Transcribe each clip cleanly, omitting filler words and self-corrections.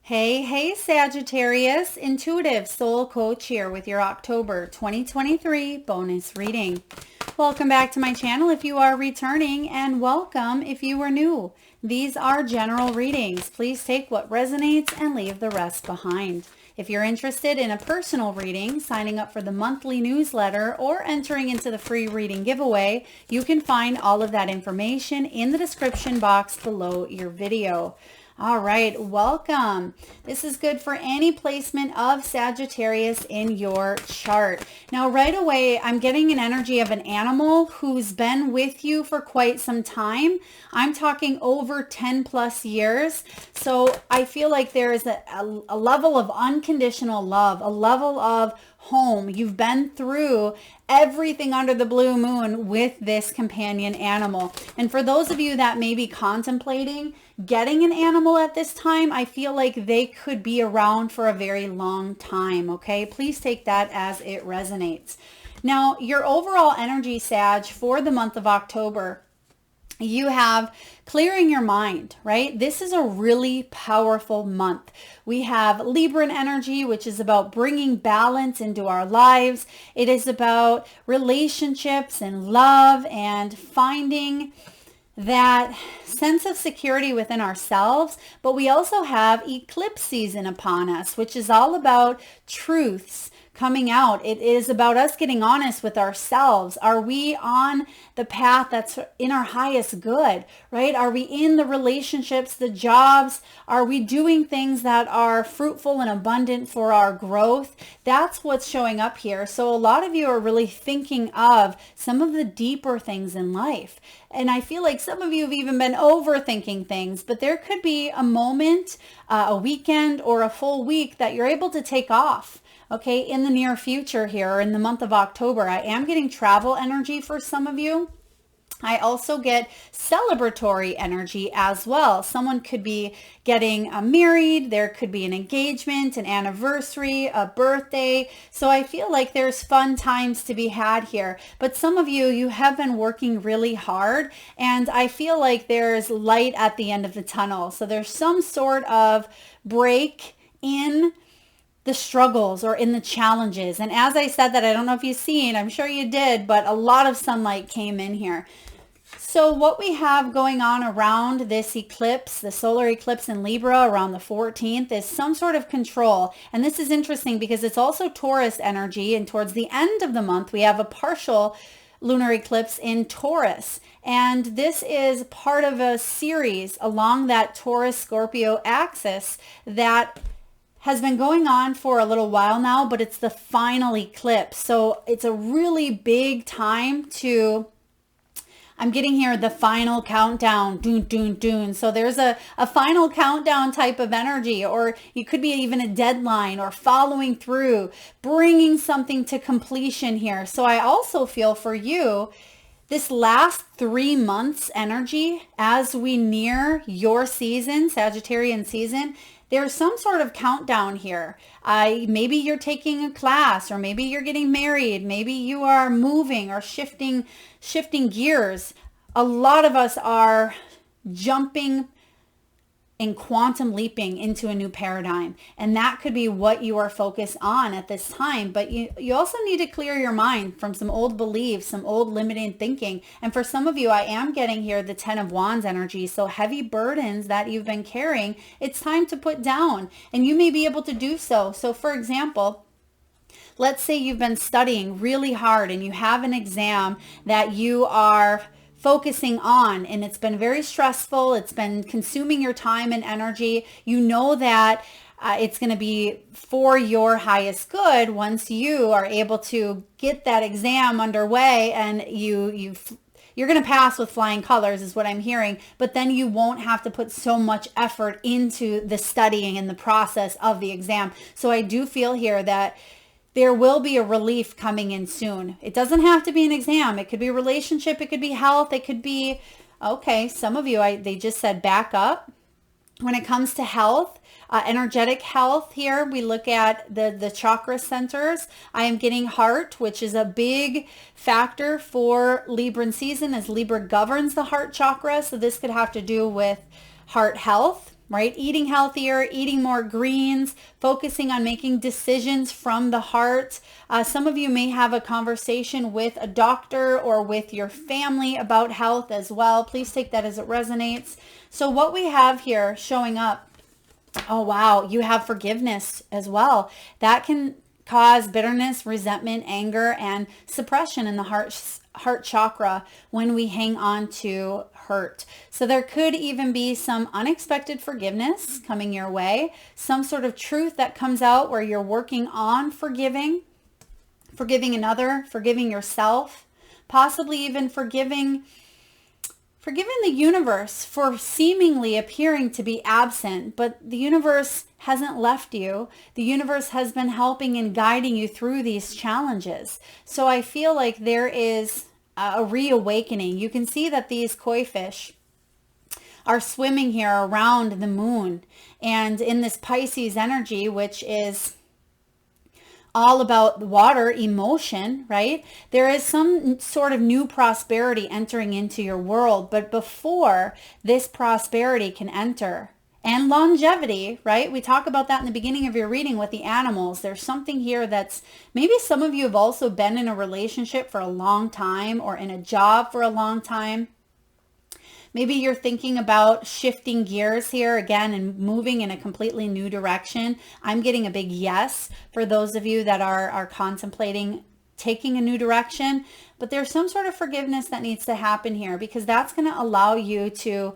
Hey, Sagittarius, Intuitive Soul Coach here with your October 2023 bonus reading. Welcome back to my channel if you are returning, and welcome if you are new. These are general readings. Please take what resonates and leave the rest behind. If you're interested in a personal reading, signing up for the monthly newsletter, or entering into the free reading giveaway, you can find all of that information in the description box below your video. All right, welcome. This is good for any placement of Sagittarius in your chart. Now, right away, I'm getting an energy of an animal who's been with you for quite some time. I'm talking over 10 plus years. So I feel like there is a level of unconditional love, a level of home. You've been through everything under the blue moon with this companion animal. And for those of you that may be contemplating getting an animal at this time, I feel like they could be around for a very long time. Okay, please take that as it resonates. Now, your overall energy, Sag, for the month of October, you have clearing your mind, right? This is a really powerful month. We have Libran energy, which is about bringing balance into our lives. It is about relationships and love and finding that sense of security within ourselves. But we also have eclipse season upon us, which is all about truths coming out. It is about us getting honest with ourselves. Are we on the path that's in our highest good, right? Are we in the relationships, the jobs? Are we doing things that are fruitful and abundant for our growth? That's what's showing up here. So a lot of you are really thinking of some of the deeper things in life. And I feel like some of you have even been overthinking things, but there could be a moment, a weekend, or a full week that you're able to take off. Okay, in the near future here, or in the month of October. I am getting travel energy for some of you. I also get celebratory energy as well. Someone could be getting married. There could be an engagement, an anniversary, a birthday. So I feel like there's fun times to be had here. But some of you, you have been working really hard, and I feel like there's light at the end of the tunnel. So there's some sort of break in the struggles or in the challenges. And as I said that, I don't know if you've seen, I'm sure you did, but a lot of sunlight came in here. So what we have going on around this eclipse, the solar eclipse in Libra around the 14th, is some sort of control. And this is interesting because it's also Taurus energy. And towards the end of the month, we have a partial lunar eclipse in Taurus. And this is part of a series along that Taurus-Scorpio axis that has been going on for a little while now, but it's the final eclipse. So it's a really big time to, I'm getting here, the final countdown, doon, doon, doon. So there's a final countdown type of energy, or it could be even a deadline or following through, bringing something to completion here. So I also feel for you, this last 3 months energy as we near your season, Sagittarian season, there's some sort of countdown here. Maybe you're taking a class, or maybe you're getting married. Maybe you are moving or shifting gears. A lot of us are jumping and quantum leaping into a new paradigm. And that could be what you are focused on at this time. But you also need to clear your mind from some old beliefs, some old limiting thinking. And for some of you, I am getting here the 10 of Wands energy. So heavy burdens that you've been carrying, it's time to put down. And you may be able to do so. So for example, let's say you've been studying really hard and you have an exam that you are focusing on, and it's been very stressful. It's been consuming your time and energy. You know that it's going to be for your highest good once you are able to get that exam underway, and you're going to pass with flying colors is what I'm hearing, but then you won't have to put so much effort into the studying and the process of the exam. So I do feel here that there will be a relief coming in soon. It doesn't have to be an exam. It could be a relationship. It could be health. It could be, okay, some of you, they just said back up. When it comes to health, energetic health here, we look at the chakra centers. I am getting heart, which is a big factor for Libran season, as Libra governs the heart chakra. So this could have to do with heart health. right? Eating healthier, eating more greens, focusing on making decisions from the heart. Some of you may have a conversation with a doctor or with your family about health as well. Please take that as it resonates. So what we have here showing up, oh wow, you have forgiveness as well. That can cause bitterness, resentment, anger, and suppression in the heart chakra when we hang on to hurt. So there could even be some unexpected forgiveness coming your way, some sort of truth that comes out where you're working on forgiving another, forgiving yourself, possibly even forgiving the universe for seemingly appearing to be absent, but the universe hasn't left you. The universe has been helping and guiding you through these challenges. So I feel like there is a reawakening. You can see that these koi fish are swimming here around the moon and in this Pisces energy, which is all about water, emotion, right? There is some sort of new prosperity entering into your world, but before this prosperity can enter, and longevity, right? We talk about that in the beginning of your reading with the animals. There's something here that's, maybe some of you have also been in a relationship for a long time or in a job for a long time. Maybe you're thinking about shifting gears here again and moving in a completely new direction. I'm getting a big yes for those of you that are contemplating taking a new direction. But there's some sort of forgiveness that needs to happen here, because that's going to allow you to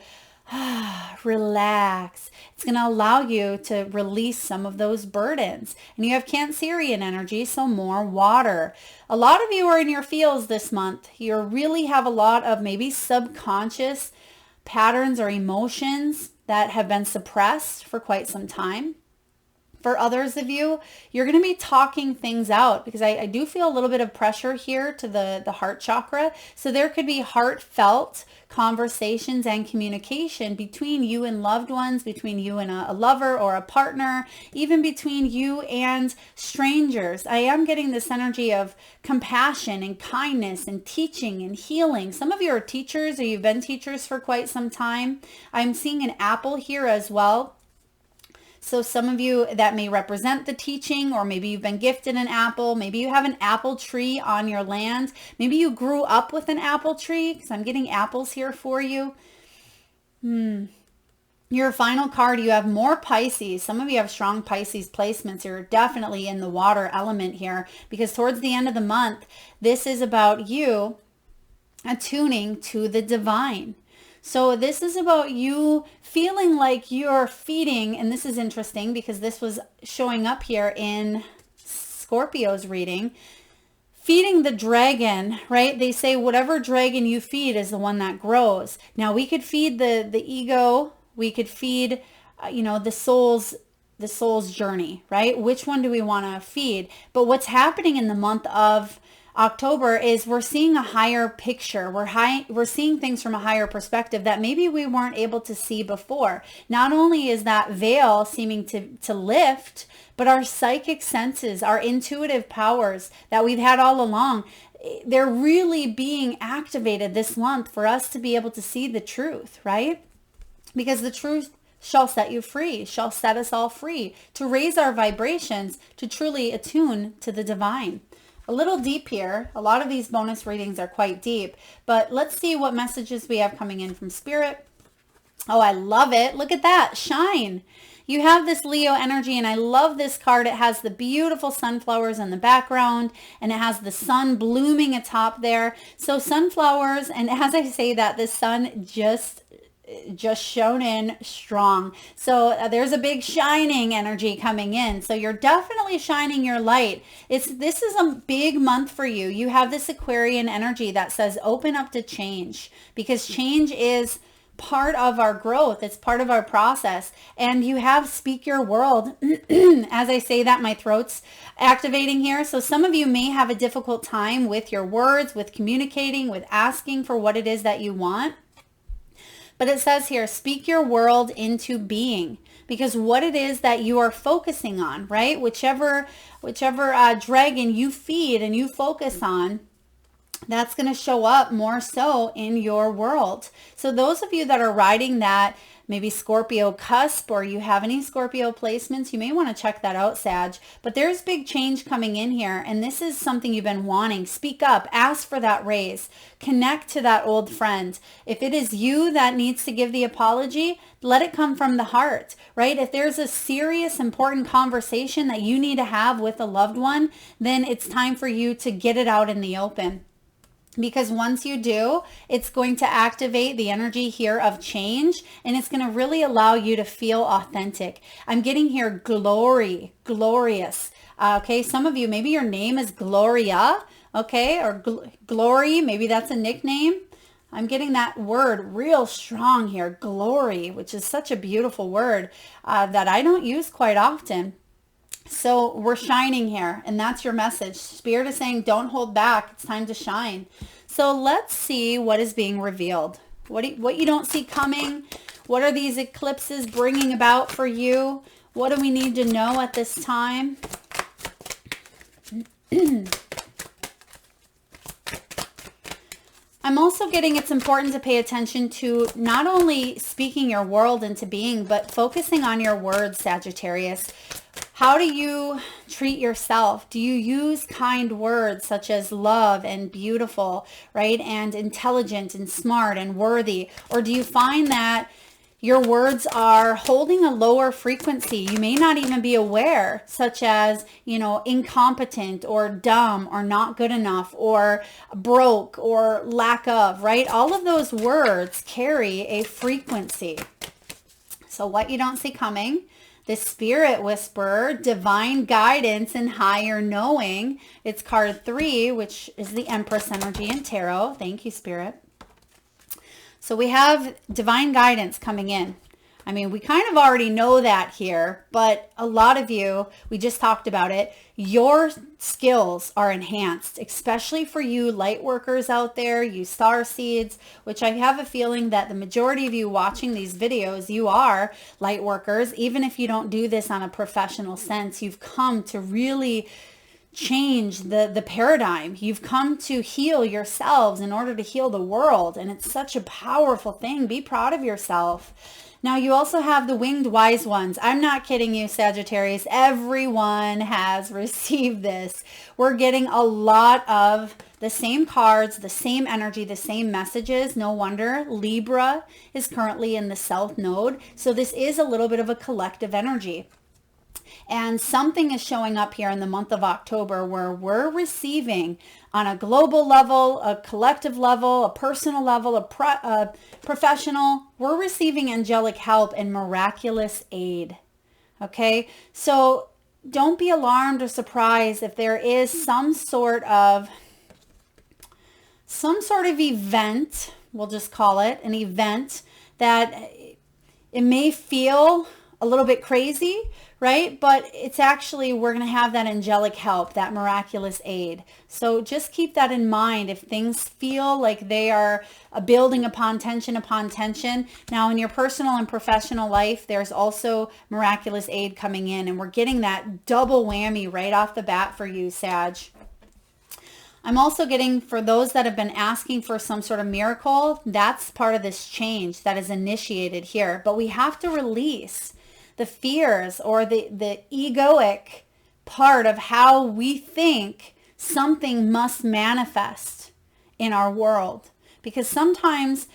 relax. It's going to allow you to release some of those burdens. And you have Cancerian energy, so more water. A lot of you are in your feels this month. You really have a lot of maybe subconscious patterns or emotions that have been suppressed for quite some time. For others of you, you're going to be talking things out, because I do feel a little bit of pressure here to the heart chakra. So there could be heartfelt conversations and communication between you and loved ones, between you and a lover or a partner, even between you and strangers. I am getting this energy of compassion and kindness and teaching and healing. Some of you are teachers, or you've been teachers for quite some time. I'm seeing an apple here as well. So some of you, that may represent the teaching, or maybe you've been gifted an apple. Maybe you have an apple tree on your land. Maybe you grew up with an apple tree, because I'm getting apples here for you. Your final card, you have more Pisces. Some of you have strong Pisces placements. You're definitely in the water element here, because towards the end of the month, this is about you attuning to the divine. So this is about you feeling like you're feeding, and this is interesting because this was showing up here in Scorpio's reading, feeding the dragon, right? They say whatever dragon you feed is the one that grows. Now we could feed the ego, we could feed, the soul's journey, right? Which one do we want to feed? But what's happening in the month of October is we're seeing a higher picture. We're seeing things from a higher perspective that maybe we weren't able to see before. Not only is that veil seeming to lift, but our psychic senses, our intuitive powers that we've had all along, they're really being activated this month for us to be able to see the truth, right? Because the truth shall set you free, shall set us all free, to raise our vibrations, to truly attune to the divine. A little deep here. A lot of these bonus readings are quite deep, but let's see what messages we have coming in from Spirit. Oh, I love it. Look at that. Shine. You have this Leo energy, and I love this card. It has the beautiful sunflowers in the background, and it has the sun blooming atop there. So sunflowers, and as I say that, the sun just shone in strong. So there's a big shining energy coming in. So you're definitely shining your light. This is a big month for you. You have this Aquarian energy that says open up to change, because change is part of our growth. It's part of our process. And you have speak your world. As I say that, my throat's activating here. So some of you may have a difficult time with your words, with communicating, with asking for what it is that you want. But it says here, speak your world into being, because what it is that you are focusing on, right? Whichever dragon you feed and you focus on, that's going to show up more so in your world. So those of you that are riding that maybe Scorpio cusp, or you have any Scorpio placements, you may want to check that out, Sag. But there's big change coming in here, and this is something you've been wanting. Speak up, ask for that raise, connect to that old friend. If it is you that needs to give the apology, let it come from the heart, right? If there's a serious, important conversation that you need to have with a loved one, then it's time for you to get it out in the open. Because once you do, it's going to activate the energy here of change, and it's going to really allow you to feel authentic. I'm getting here glory, glorious. Okay, some of you, maybe your name is Gloria, okay, or Glory, maybe that's a nickname. I'm getting that word real strong here, glory, which is such a beautiful word that I don't use quite often. So we're shining here, and that's your message. Spirit is saying, don't hold back. It's time to shine. So let's see what is being revealed. What you don't see coming. What are these eclipses bringing about for you? What do we need to know at this time? I'm also getting it's important to pay attention to not only speaking your world into being, but focusing on your words, Sagittarius. How do you treat yourself? Do you use kind words such as love and beautiful, right? And intelligent and smart and worthy? Or do you find that your words are holding a lower frequency? You may not even be aware, such as, incompetent or dumb or not good enough or broke or lack of, right? All of those words carry a frequency. So what you don't see coming, the Spirit Whisperer, divine guidance and higher knowing. It's card 3, which is the Empress energy in tarot. Thank you, Spirit. So we have divine guidance coming in. I mean, we kind of already know that here, but a lot of you, we just talked about it, your skills are enhanced, especially for you light workers out there, you star seeds, which I have a feeling that the majority of you watching these videos, you are light workers. Even if you don't do this on a professional sense, you've come to really change the paradigm. You've come to heal yourselves in order to heal the world, and it's such a powerful thing. Be proud of yourself. Now, you also have the winged wise ones. I'm not kidding you, Sagittarius. Everyone has received this. We're getting a lot of the same cards, the same energy, the same messages. No wonder Libra is currently in the South Node. So this is a little bit of a collective energy. And something is showing up here in the month of October where we're receiving on a global level, a collective level, a personal level, a professional, we're receiving angelic help and miraculous aid. Okay, so don't be alarmed or surprised if there is some sort of event, we'll just call it an event, that it may feel a little bit crazy, right? But it's actually, we're going to have that angelic help, that miraculous aid. So just keep that in mind if things feel like they are building upon tension. Now, in your personal and professional life, there's also miraculous aid coming in, and we're getting that double whammy right off the bat for you, Sag. I'm also getting, for those that have been asking for some sort of miracle, that's part of this change that is initiated here. But we have to release the fears or the egoic part of how we think something must manifest in our world. Because sometimes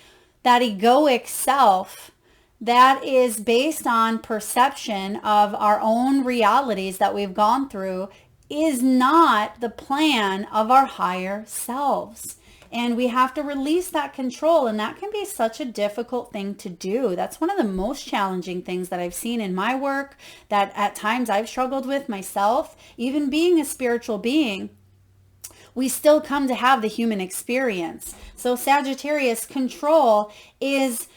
that egoic self that is based on perception of our own realities that we've gone through is not the plan of our higher selves. And we have to release that control, and that can be such a difficult thing to do. That's one of the most challenging things that I've seen in my work, that at times I've struggled with myself. Even being a spiritual being, we still come to have the human experience. So Sagittarius, control is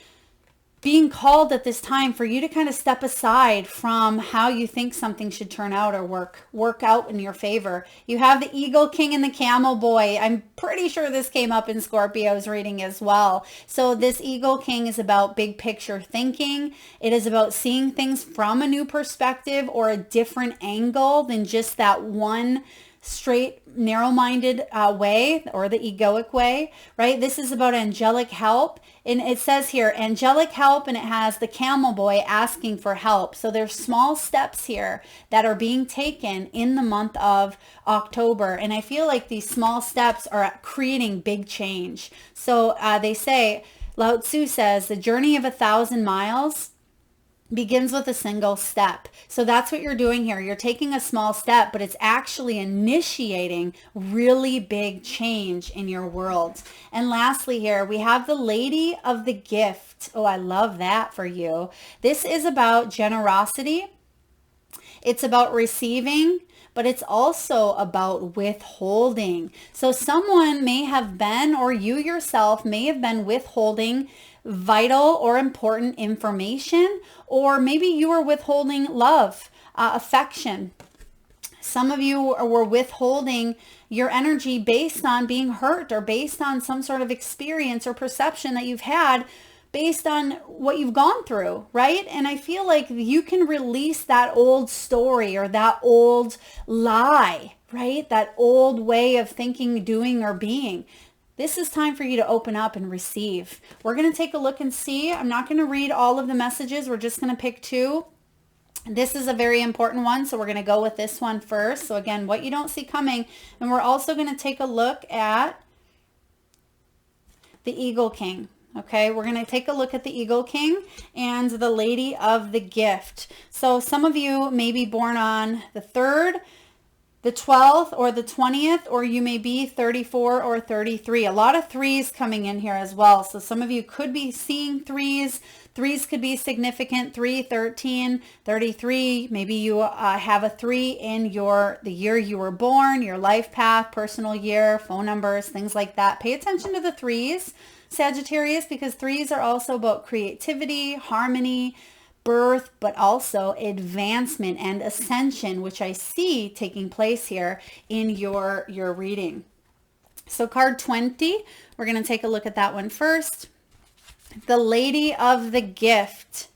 being called at this time for you to kind of step aside from how you think something should turn out or work out in your favor. You have the Eagle King and the Camel Boy. I'm pretty sure this came up in Scorpio's reading as well. So this Eagle King is about big picture thinking. It is about seeing things from a new perspective or a different angle than just that one straight, narrow-minded way, or the egoic way, right? This is about angelic help. And it says here, angelic help, and it has the camel boy asking for help. So there's small steps here that are being taken in the month of October. And I feel like these small steps are creating big change. So they say, Lao Tzu says, the journey of 1,000 miles begins with a single step. So that's what you're doing here. You're taking a small step, but it's actually initiating really big change in your world. And lastly here, we have the Lady of the Gift. Oh, I love that for you. This is about generosity. It's about receiving, but it's also about withholding. So someone may have been, or you yourself may have been withholding vital or important information, or maybe you were withholding love, affection. Some of you were withholding your energy based on being hurt, or based on some sort of experience or perception that you've had based on what you've gone through, right? And I feel like you can release that old story or that old lie, right? That old way of thinking, doing, or being. This is time for you to open up and receive. We're going to take a look and see. I'm not going to read all of the messages. We're just going to pick two. This is a very important one, so we're going to go with this one first. So again, what you don't see coming. And we're also going to take a look at the Eagle King. Okay, we're going to take a look at the Eagle King and the Lady of the Gift. So some of you may be born on the 3rd, the 12th, or the 20th, or you may be 34 or 33. A lot of threes coming in here as well. So some of you could be seeing threes. Threes could be significant. 3, 13, 33. Maybe you have a 3 in the year you were born, your life path, personal year, phone numbers, things like that. Pay attention to the threes, Sagittarius, because threes are also about creativity, harmony, birth, but also advancement and ascension, which I see taking place here in your reading. So card 20, we're going to take a look at that one first. The Lady of the Gift.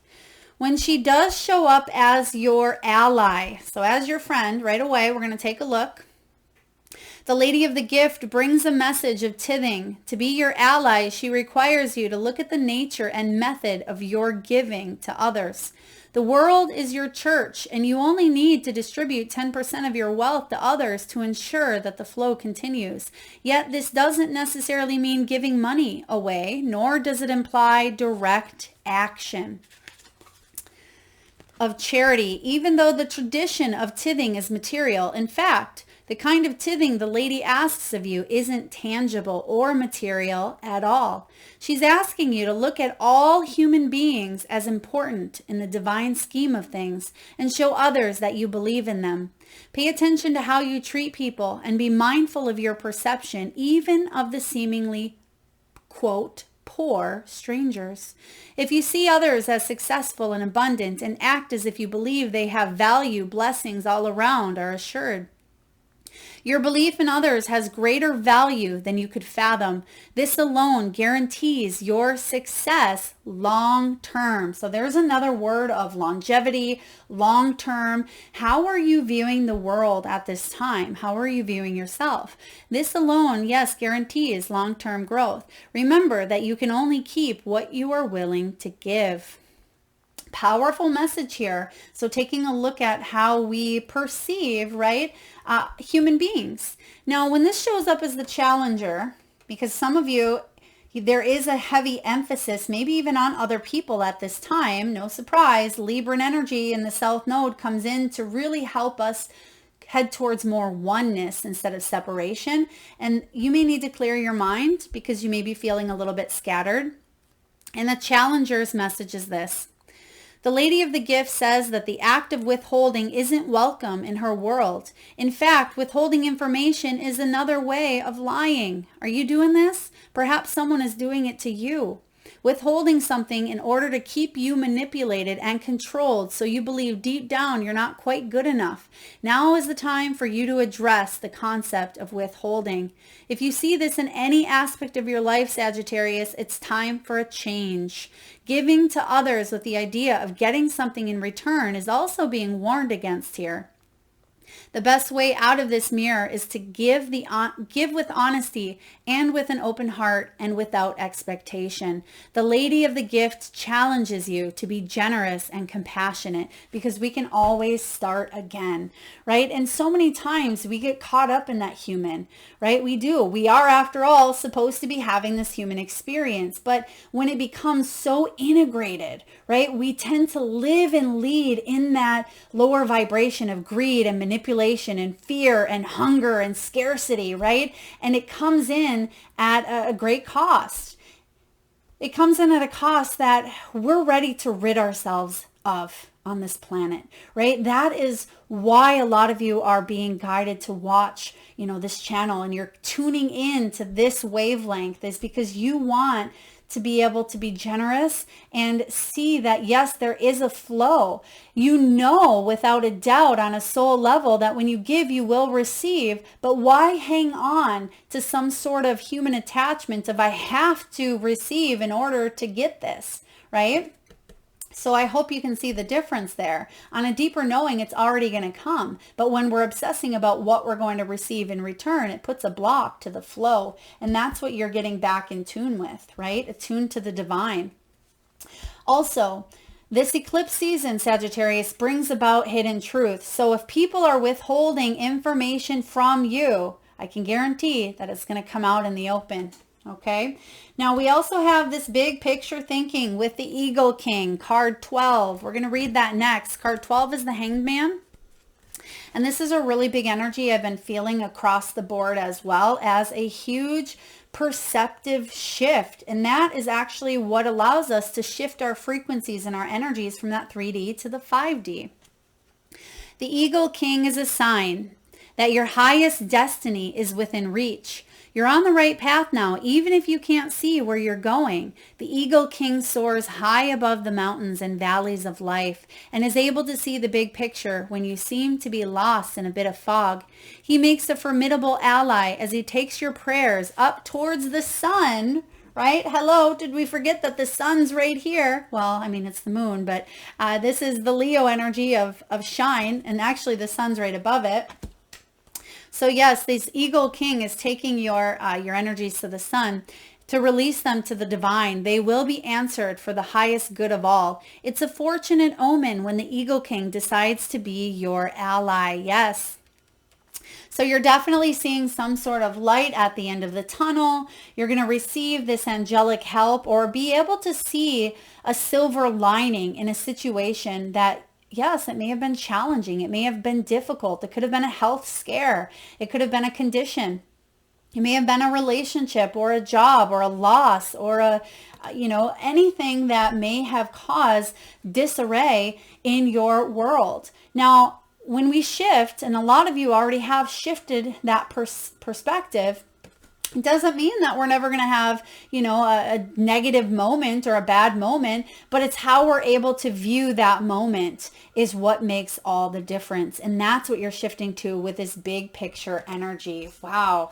When she does show up as your ally, so as your friend, right away, we're going to take a look. The Lady of the Gift brings a message of tithing. To be your ally, she requires you to look at the nature and method of your giving to others. The world is your church, and you only need to distribute 10% of your wealth to others to ensure that the flow continues. Yet this doesn't necessarily mean giving money away, nor does it imply direct action of charity, even though the tradition of tithing is material. In fact, the kind of tithing the lady asks of you isn't tangible or material at all. She's asking you to look at all human beings as important in the divine scheme of things and show others that you believe in them. Pay attention to how you treat people and be mindful of your perception, even of the seemingly, quote, poor strangers. If you see others as successful and abundant and act as if you believe they have value, blessings all around are assured. Your belief in others has greater value than you could fathom. This alone guarantees your success long term. So there's another word of longevity, long term. How are you viewing the world at this time? How are you viewing yourself? This alone, yes, guarantees long-term growth. Remember that you can only keep what you are willing to give. Powerful message here. So taking a look at how we perceive, right, human beings. Now, when this shows up as the challenger, because some of you, there is a heavy emphasis, maybe even on other people at this time. No surprise, Libran energy in the South Node comes in to really help us head towards more oneness instead of separation. And you may need to clear your mind because you may be feeling a little bit scattered. And the challenger's message is this. The Lady of the Gift says that the act of withholding isn't welcome in her world. In fact, withholding information is another way of lying. Are you doing this? Perhaps someone is doing it to you. Withholding something in order to keep you manipulated and controlled so you believe deep down you're not quite good enough. Now is the time for you to address the concept of withholding. If you see this in any aspect of your life, Sagittarius, it's time for a change. Giving to others with the idea of getting something in return is also being warned against here. The best way out of this mirror is to give with honesty and with an open heart and without expectation. The Lady of the Gift challenges you to be generous and compassionate because we can always start again, right? And so many times we get caught up in that human, right? We do. We are, after all, supposed to be having this human experience. But when it becomes so integrated, right, we tend to live and lead in that lower vibration of greed and manipulation and fear and hunger and scarcity, right? And it comes in at a great cost. It comes in at a cost that we're ready to rid ourselves of on this planet, right? That is why a lot of you are being guided to watch, this channel, and you're tuning in to this wavelength, is because you want to be able to be generous and see that, yes, there is a flow. You know, without a doubt, on a soul level, that when you give, you will receive. But why hang on to some sort of human attachment of I have to receive in order to get this, right? So I hope you can see the difference there. On a deeper knowing, it's already going to come. But when we're obsessing about what we're going to receive in return, it puts a block to the flow. And that's what you're getting back in tune with, right? Attuned to the divine. Also, this eclipse season, Sagittarius, brings about hidden truth. So if people are withholding information from you, I can guarantee that it's going to come out in the open. Okay. Now we also have this big picture thinking with the Eagle King, card 12. We're going to read that next. Card 12 is the Hanged Man. And this is a really big energy I've been feeling across the board, as well as a huge perceptive shift. And that is actually what allows us to shift our frequencies and our energies from that 3D to the 5D. The Eagle King is a sign that your highest destiny is within reach. You're on the right path now, even if you can't see where you're going. The Eagle King soars high above the mountains and valleys of life and is able to see the big picture when you seem to be lost in a bit of fog. He makes a formidable ally as he takes your prayers up towards the sun, right? Hello, did we forget that the sun's right here? Well, I mean, it's the moon, but this is the Leo energy of shine, and actually the sun's right above it. So yes, this Eagle King is taking your energies to the sun to release them to the divine. They will be answered for the highest good of all. It's a fortunate omen when the Eagle King decides to be your ally. Yes. So you're definitely seeing some sort of light at the end of the tunnel. You're going to receive this angelic help or be able to see a silver lining in a situation that, yes, it may have been challenging. It may have been difficult. It could have been a health scare. It could have been a condition. It may have been a relationship or a job or a loss or anything that may have caused disarray in your world. Now, when we shift, and a lot of you already have shifted that perspective, it doesn't mean that we're never going to have, a negative moment or a bad moment, but it's how we're able to view that moment is what makes all the difference. And that's what you're shifting to with this big picture energy. Wow.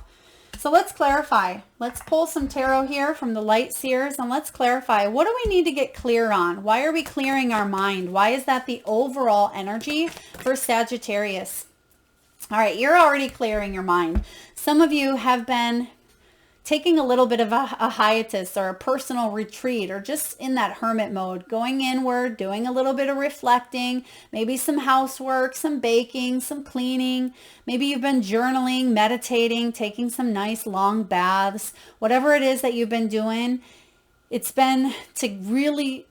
So let's clarify. Let's pull some tarot here from the Light Seers and let's clarify. What do we need to get clear on? Why are we clearing our mind? Why is that the overall energy for Sagittarius? All right, you're already clearing your mind. Some of you have been taking a little bit of a hiatus or a personal retreat or just in that hermit mode, going inward, doing a little bit of reflecting, maybe some housework, some baking, some cleaning. Maybe you've been journaling, meditating, taking some nice long baths. Whatever it is that you've been doing, it's been to really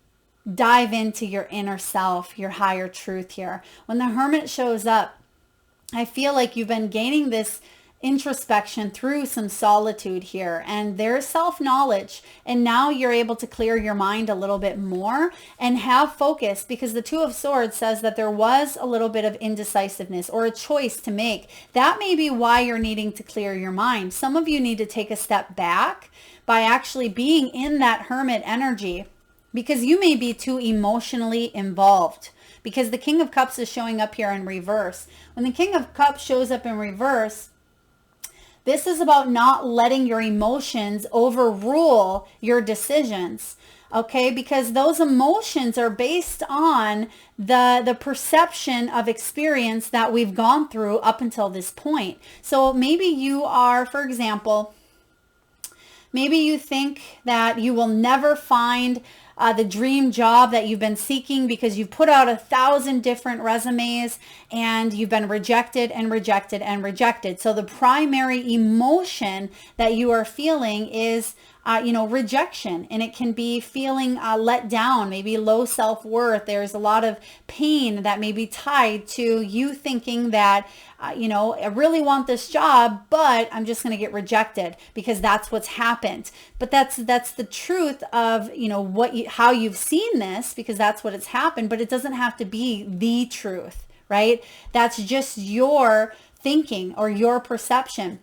dive into your inner self, your higher truth here. When the hermit shows up, I feel like you've been gaining this introspection through some solitude here, and there's self-knowledge, and now you're able to clear your mind a little bit more and have focus, because the Two of Swords says that there was a little bit of indecisiveness or a choice to make. That may be why you're needing to clear your mind. Some of you need to take a step back by actually being in that hermit energy, because you may be too emotionally involved, because the King of Cups is showing up here in reverse. When the King of Cups shows up in reverse, this is about not letting your emotions overrule your decisions. Okay, because those emotions are based on the perception of experience that we've gone through up until this point. So maybe you are, for example, maybe you think that you will never find the dream job that you've been seeking because you've put out 1,000 different resumes and you've been rejected and rejected and rejected. So the primary emotion that you are feeling is rejection, and it can be feeling let down, maybe low self-worth. There's a lot of pain that may be tied to you thinking that, I really want this job, but I'm just going to get rejected because that's what's happened. But that's the truth of, how you've seen this, because that's what it's happened, but it doesn't have to be the truth, right? That's just your thinking or your perception.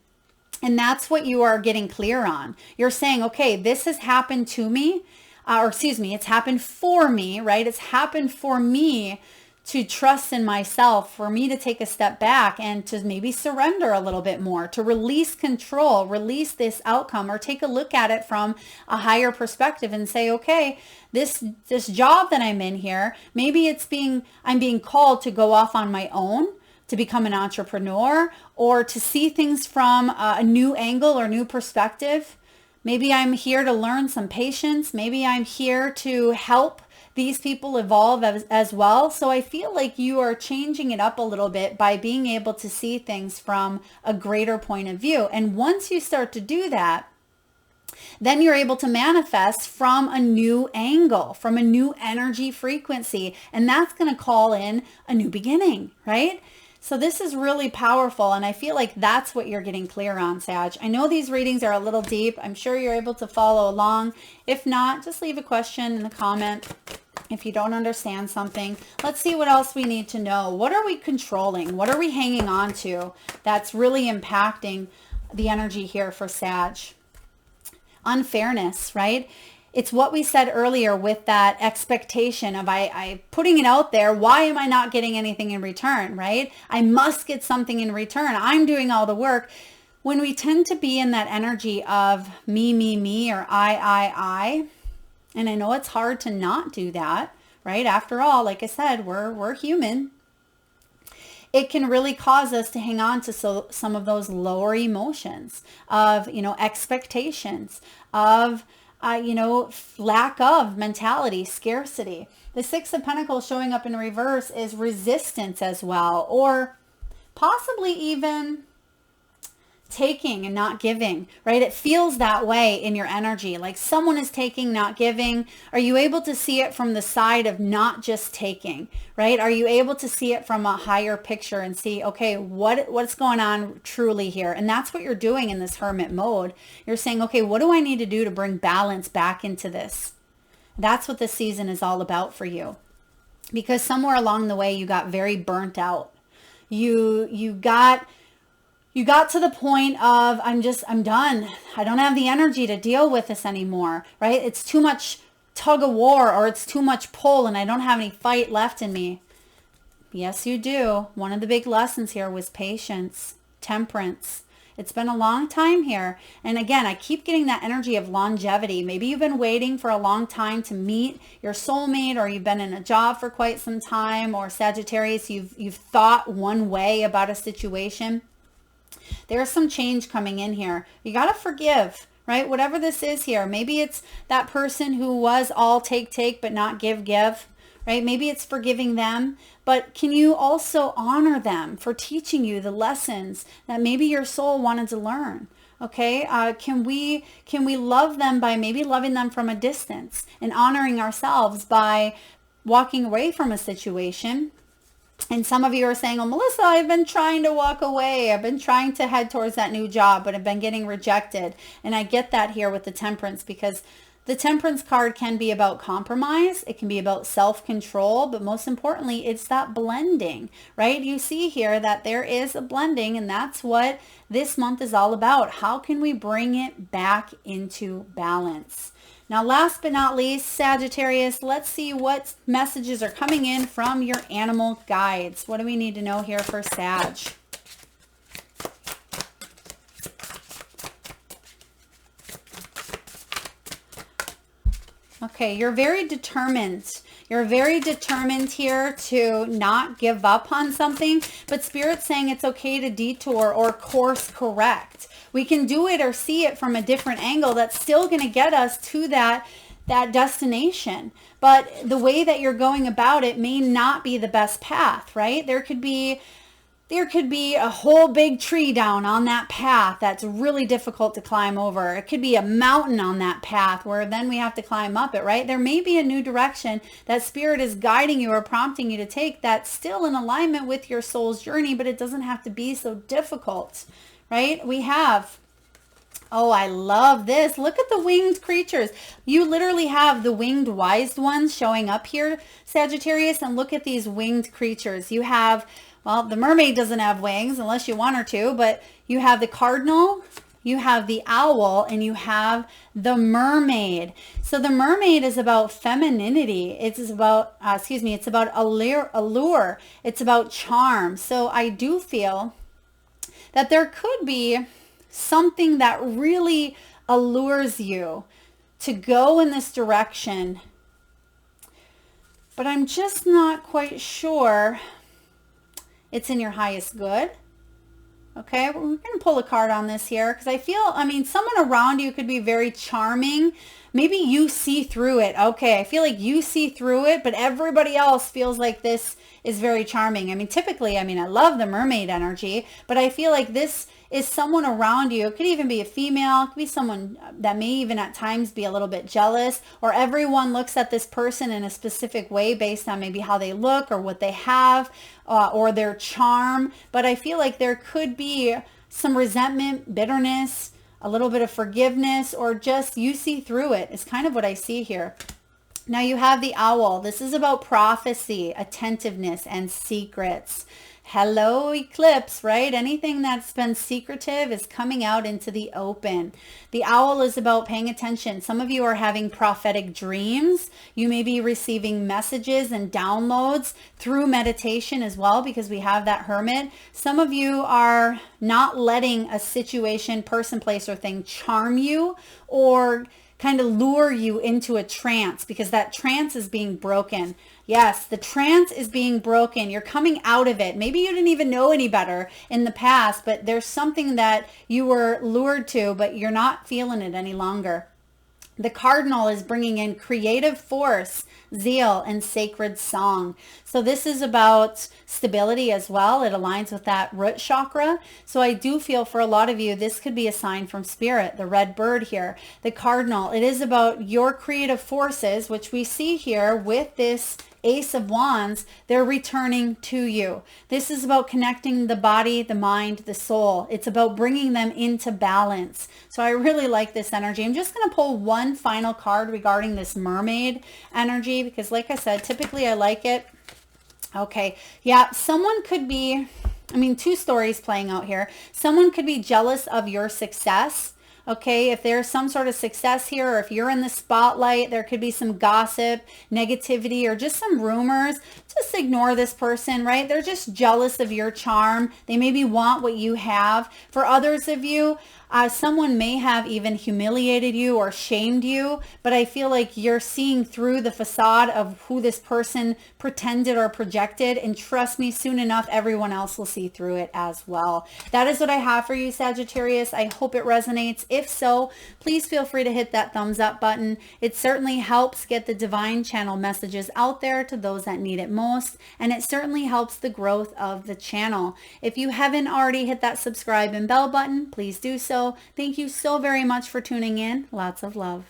And that's what you are getting clear on. You're saying, okay, this has happened to me, it's happened for me, right? It's happened for me to trust in myself, for me to take a step back and to maybe surrender a little bit more, to release control, release this outcome, or take a look at it from a higher perspective and say, okay, this job that I'm in here, maybe I'm being called to go off on my own, to become an entrepreneur, or to see things from a new angle or new perspective. Maybe I'm here to learn some patience. Maybe I'm here to help these people evolve as well. So I feel like you are changing it up a little bit by being able to see things from a greater point of view. And once you start to do that, then you're able to manifest from a new angle, from a new energy frequency. And that's going to call in a new beginning, right? So this is really powerful, and I feel like that's what you're getting clear on, Sag. I know these readings are a little deep. I'm sure you're able to follow along. If not, just leave a question in the comment if you don't understand something. Let's see what else we need to know. What are we controlling? What are we hanging on to that's really impacting the energy here for Sag? Unfairness, right? It's what we said earlier with that expectation of I putting it out there. Why am I not getting anything in return, right? I must get something in return. I'm doing all the work. When we tend to be in that energy of me, or I, and I know it's hard to not do that, right? After all, like I said, we're human. It can really cause us to hang on to some of those lower emotions of, expectations, of lack of mentality, scarcity. The Six of Pentacles showing up in reverse is resistance as well, or possibly even taking and not giving, right? It feels that way in your energy, like someone is taking, not giving. Are you able to see it from the side of not just taking, right? Are you able to see it from a higher picture and see, okay, what's going on truly here? And that's what you're doing in this hermit mode. You're saying, okay, what do I need to do to bring balance back into this? That's what this season is all about for you. Because somewhere along the way, you got very burnt out. You got to the point of, I'm done. I don't have the energy to deal with this anymore, right? It's too much tug of war, or it's too much pull, and I don't have any fight left in me. Yes, you do. One of the big lessons here was patience, temperance. It's been a long time here. And again, I keep getting that energy of longevity. Maybe you've been waiting for a long time to meet your soulmate, or you've been in a job for quite some time, or Sagittarius, you've thought one way about a situation. There's some change coming in here. You got to forgive, right? Whatever this is here. Maybe it's that person who was all take, but not give, right? Maybe it's forgiving them, but can you also honor them for teaching you the lessons that maybe your soul wanted to learn? Okay. Can we love them by maybe loving them from a distance, and honoring ourselves by walking away from a situation? And some of you are saying, oh, Melissa, I've been trying to walk away. I've been trying to head towards that new job, but I've been getting rejected. And I get that here with the Temperance, because the Temperance card can be about compromise. It can be about self-control, but most importantly, it's that blending, right? You see here that there is a blending, and that's what this month is all about. How can we bring it back into balance? Now, last but not least, Sagittarius, let's see what messages are coming in from your animal guides. What do we need to know here for Sag? Okay, you're very determined. You're very determined here to not give up on something, but Spirit's saying it's okay to detour or course correct. We can do it or see it from a different angle that's still going to get us to that destination. But the way that you're going about it may not be the best path, right? There could be a whole big tree down on that path that's really difficult to climb over. It could be a mountain on that path where then we have to climb up it, right? There may be a new direction that Spirit is guiding you or prompting you to take that's still in alignment with your soul's journey, but it doesn't have to be so difficult, right? We have, oh, I love this. Look at the winged creatures. You literally have the winged wise ones showing up here, Sagittarius, and look at these winged creatures. You have, well, the mermaid doesn't have wings unless you want her to, but you have the cardinal, you have the owl, and you have the mermaid. So the mermaid is about femininity. It's about, it's about allure. It's about charm. So I do feel that there could be something that really allures you to go in this direction, but I'm just not quite sure it's in your highest good. Okay, we're going to pull a card on this here because I feel, someone around you could be very charming. Maybe you see through it. Okay, I feel like you see through it, but everybody else feels like this is very charming. Typically, I love the mermaid energy, but I feel like this is someone around you. It could even be a female. It could be someone that may even at times be a little bit jealous, or everyone looks at this person in a specific way based on maybe how they look or what they have or their charm. But I feel like there could be some resentment, bitterness, a little bit of forgiveness, or just you see through it is kind of what I see here. Now you have the owl. This is about prophecy, attentiveness, and secrets. Hello, eclipse, right? Anything that's been secretive is coming out into the open. The owl is about paying attention. Some of you are having prophetic dreams. You may be receiving messages and downloads through meditation as well, because we have that hermit. Some of you are not letting a situation, person, place, or thing charm you or kind of lure you into a trance, because that trance is being broken. Yes, the trance is being broken. You're coming out of it. Maybe you didn't even know any better in the past, but there's something that you were lured to, but you're not feeling it any longer. The cardinal is bringing in creative force, zeal, and sacred song. So this is about stability as well. It aligns with that root chakra. So I do feel for a lot of you, this could be a sign from Spirit, the red bird here, the cardinal. It is about your creative forces, which we see here with this Ace of Wands. They're returning to you. This is about connecting the body, the mind, the soul. It's about bringing them into balance. So I really like this energy. I'm just going to pull one final card regarding this mermaid energy, because like I said, typically I like it. Okay. Yeah. Someone could be, two stories playing out here. Someone could be jealous of your success. Okay, if there's some sort of success here, or if you're in the spotlight, there could be some gossip, negativity, or just some rumors. Just ignore this person, right? They're just jealous of your charm. They maybe want what you have. For others of you, someone may have even humiliated you or shamed you, but I feel like you're seeing through the facade of who this person pretended or projected, and trust me, soon enough, everyone else will see through it as well. That is what I have for you, Sagittarius. I hope it resonates. If so, please feel free to hit that thumbs up button. It certainly helps get the divine channel messages out there to those that need it most, and it certainly helps the growth of the channel. If you haven't already hit that subscribe and bell button, please do so. Thank you so very much for tuning in. Lots of love.